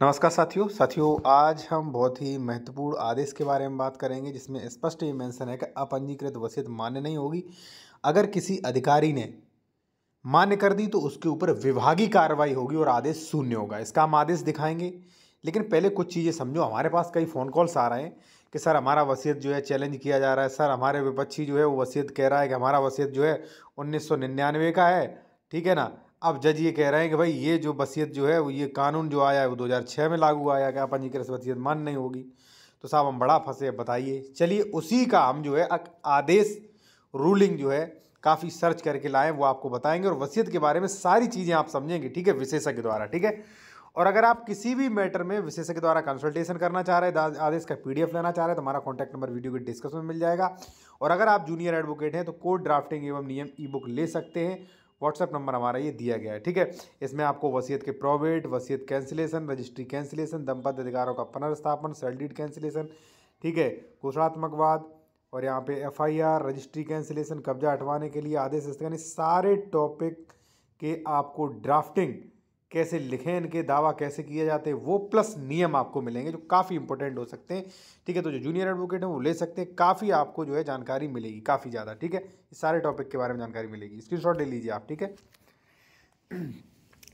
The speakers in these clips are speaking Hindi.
नमस्कार साथियों आज हम बहुत ही महत्वपूर्ण आदेश के बारे में बात करेंगे जिसमें स्पष्ट ये मेंशन है कि अपंजीकृत वसीयत मान्य नहीं होगी। अगर किसी अधिकारी ने मान्य कर दी तो उसके ऊपर विभागीय कार्रवाई होगी और आदेश शून्य होगा। इसका हम आदेश दिखाएंगे, लेकिन पहले कुछ चीज़ें समझो। हमारे पास कई फ़ोन कॉल्स आ रहे हैं कि सर हमारा वसीयत जो है चैलेंज किया जा रहा है, सर हमारे विपक्षी जो है वो वसीयत कह रहा है कि हमारा वसीयत जो है 1999 का है, ठीक है ना। अब जज ये कह रहे हैं कि भाई ये जो वसीयत जो है वो ये कानून जो आया है वो 2006 में लागू आया कि अपंजीकृत वसीयत मान्य नहीं होगी। तो साहब हम बड़ा फंसे, बताइए। चलिए उसी का हम जो है आदेश रूलिंग जो है काफ़ी सर्च करके लाए, वो आपको बताएंगे और वसीयत के बारे में सारी चीज़ें आप समझेंगे, ठीक है, विशेषज्ञ द्वारा, ठीक है। और अगर आप किसी भी मैटर में विशेषज्ञ द्वारा कंसल्टेशन करना चाह रहे हैं, आदेश का पीडीएफ लेना चाह रहे हैं, तो हमारा कॉन्टैक्ट नंबर वीडियो के डिस्क्रिप्शन में मिल जाएगा। और अगर आप जूनियर एडवोकेट हैं तो कोर्ट ड्राफ्टिंग एवं नियम ई बुक ले सकते हैं। व्हाट्सएप नंबर हमारा ये दिया गया है, ठीक है। इसमें आपको वसीयत के प्रोवेट, वसीयत कैंसिलेशन, रजिस्ट्री कैंसिलेशन, दंपत्ति अधिकारों का पुनर्स्थापन, सेल डीड कैंसिलेशन, ठीक है, घोषणात्मक वाद, और यहाँ पे एफआईआर, रजिस्ट्री कैंसिलेशन, कब्जा हटवाने के लिए आदेश, यानी सारे टॉपिक के आपको ड्राफ्टिंग कैसे लिखें, इनके दावा कैसे किए जाते हैं वो प्लस नियम आपको मिलेंगे जो काफ़ी इंपॉर्टेंट हो सकते हैं, ठीक है। तो जो जूनियर एडवोकेट हैं वो ले सकते हैं, काफ़ी आपको जो है जानकारी मिलेगी, काफ़ी ज़्यादा, ठीक है। इस सारे टॉपिक के बारे में जानकारी मिलेगी, स्क्रीनशॉट ले लीजिए आप, ठीक है।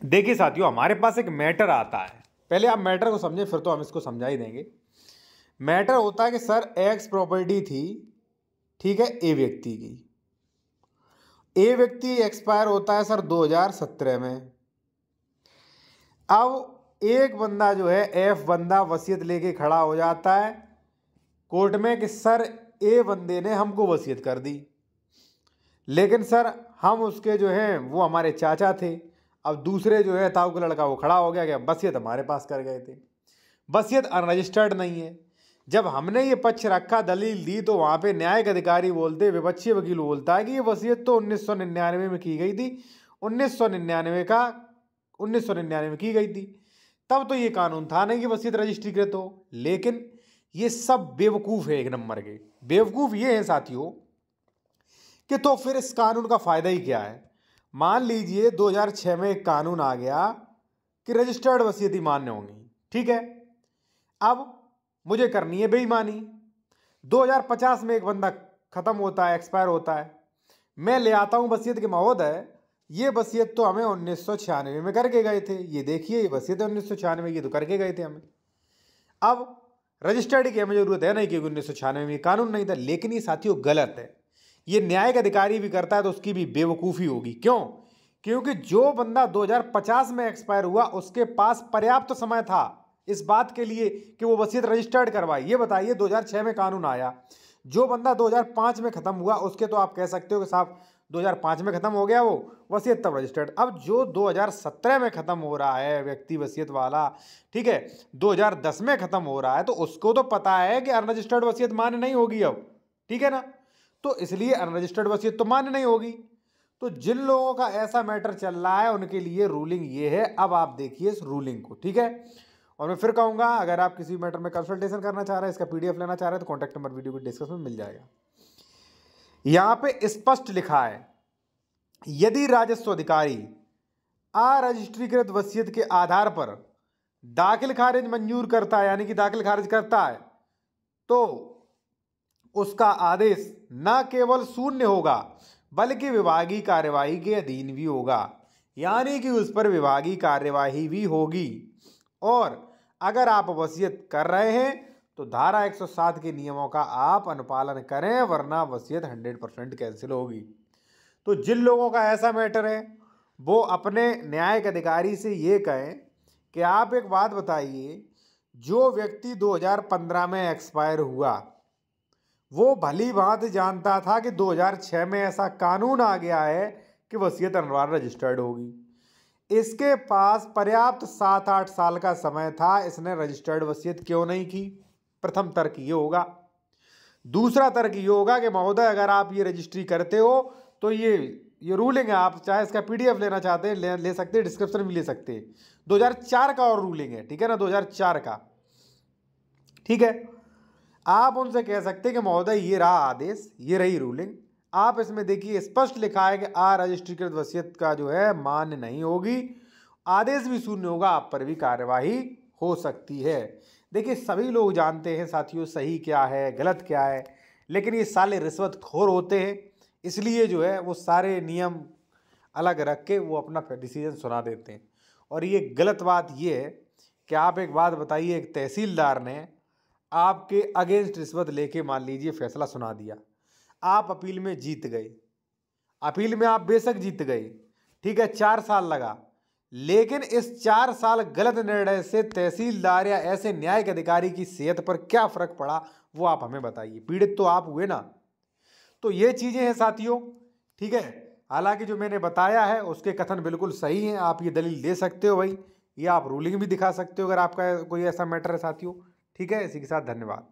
देखिए साथियों, हमारे पास एक मैटर आता है, पहले आप मैटर को समझें फिर तो हम इसको समझा ही देंगे। मैटर होता है कि सर एक्स प्रॉपर्टी थी, ठीक है, ए व्यक्ति की। ए व्यक्ति एक्सपायर होता है सर 2017 में। अब एक बंदा जो है एफ बंदा वसीयत लेके खड़ा हो जाता है कोर्ट में कि सर ए बंदे ने हमको वसीयत कर दी, लेकिन सर हम उसके जो हैं वो हमारे चाचा थे। अब दूसरे जो है ताऊ का लड़का वो खड़ा हो गया कि वसीयत हमारे पास कर गए थे, वसीयत अनरजिस्टर्ड नहीं है। जब हमने ये पक्ष रखा, दलील दी, तो वहाँ पे न्यायिक अधिकारी बोलते, विपक्षी वकील बोलता है कि ये वसीयत तो 1999 में की गई थी, 1999 में की गई थी, तब तो ये कानून था नहीं कि वसीयत रजिस्ट्रीकृत हो। लेकिन ये सब बेवकूफ़ है, एक नंबर के बेवकूफ़ ये है साथियों कि तो फिर इस कानून का फ़ायदा ही क्या है। मान लीजिए 2006 में एक कानून आ गया कि रजिस्टर्ड वसीयत ही मान्य होंगी, ठीक है। अब मुझे करनी है बेईमानी। 2050 में एक बंदा खत्म होता है, एक्सपायर होता है, मैं ले आता हूं वसीयत के महोदय, ये वसीयत तो हमें 1996 में करके गए थे, ये देखिए ये वसीयत है 1996, ये तो करके गए थे हमें। अब रजिस्टर्ड की हमें जरूरत है नहीं, क्योंकि 1996 में कानून नहीं था। लेकिन ये साथियों गलत है, ये न्यायिक अधिकारी भी करता है तो उसकी भी बेवकूफ़ी होगी। क्यों? क्योंकि जो बंदा 2050 में एक्सपायर हुआ उसके पास पर्याप्त समय था इस बात के लिए कि वो वसीयत रजिस्टर्ड करवाए। ये बताइए 2006 में कानून आया, जो बंदा 2005 में ख़त्म हुआ उसके तो आप कह सकते हो कि साहब 2005 में ख़त्म हो गया वो वसीयत, तब रजिस्टर्ड। अब जो 2017 में ख़त्म हो रहा है व्यक्ति वसीयत वाला, ठीक है, 2010 में ख़त्म हो रहा है, तो उसको तो पता है कि अनरजिस्टर्ड वसीयत मान्य नहीं होगी अब, ठीक है ना। तो इसलिए अनरजिस्टर्ड वसीयत तो मान्य नहीं होगी। तो जिन लोगों का ऐसा मैटर चल रहा है उनके लिए रूलिंग ये है। अब आप देखिए इस रूलिंग को, ठीक है। और मैं फिर कहूँगा, अगर आप किसी मैटर में कंसल्टेशन करना चाह रहे हैं, इसका पीडीएफ लेना चाह रहे हैं, तो कॉन्टैक्ट नंबर वीडियो के डिस्क्रिप्शन में मिल जाएगा। यहाँ पे स्पष्ट लिखा है, यदि राजस्व अधिकारी अरजिस्ट्रीकृत वसीयत के आधार पर दाखिल खारिज मंजूर करता है, यानी कि दाखिल खारिज करता है, तो उसका आदेश न केवल शून्य होगा बल्कि विभागीय कार्यवाही के अधीन भी होगा, यानी कि उस पर विभागीय कार्यवाही भी होगी। और अगर आप वसीयत कर रहे हैं तो धारा 107 के नियमों का आप अनुपालन करें, वरना वसीयत 100% कैंसिल होगी। तो जिन लोगों का ऐसा मैटर है वो अपने न्यायिक अधिकारी से ये कहें कि आप एक बात बताइए, जो व्यक्ति 2015 में एक्सपायर हुआ वो भली भांति जानता था कि 2006 में ऐसा कानून आ गया है कि वसीयत अनिवार्य रजिस्टर्ड होगी। इसके पास पर्याप्त 7-8 साल का समय था, इसने रजिस्टर्ड वसीयत क्यों नहीं की? प्रथम तर्क ये होगा। दूसरा तर्क ये होगा कि महोदय अगर आप ये रजिस्ट्री करते हो तो ये रूलिंग है, आप चाहे इसका पीडीएफ लेना चाहते हैं ले सकते हैं, डिस्क्रिप्शन भी ले सकते हैं। 2004 का और रूलिंग है, ठीक है ना, 2004 का, ठीक है। आप उनसे कह सकते हैं कि महोदय ये रहा आदेश, ये रही रूलिंग, आप इसमें देखिए स्पष्ट लिखा है कि अरजिस्ट्रीकृत वसीयत का जो है मान्य नहीं होगी, आदेश भी शून्य होगा, आप पर भी कार्यवाही हो सकती है। देखिए सभी लोग जानते हैं साथियों सही क्या है गलत क्या है, लेकिन ये साले रिश्वतखोर होते हैं, इसलिए जो है वो सारे नियम अलग रख के वो अपना डिसीजन सुना देते हैं। और ये गलत बात ये है कि आप एक बात बताइए, एक तहसीलदार ने आपके अगेंस्ट रिश्वत लेके मान लीजिए फैसला सुना दिया, आप अपील में जीत गए, अपील में आप बेशक जीत गए, ठीक है 4 साल लगा, लेकिन इस 4 साल गलत निर्णय से तहसीलदार या ऐसे न्यायिक अधिकारी की सेहत पर क्या फर्क पड़ा, वो आप हमें बताइए। पीड़ित तो आप हुए ना। तो ये चीजें हैं साथियों, ठीक है। हालांकि जो मैंने बताया है उसके कथन बिल्कुल सही हैं, आप ये दलील दे सकते हो भाई, ये आप रूलिंग भी दिखा सकते हो अगर आपका कोई ऐसा मैटर है साथियों। ठीक है, इसी के साथ धन्यवाद।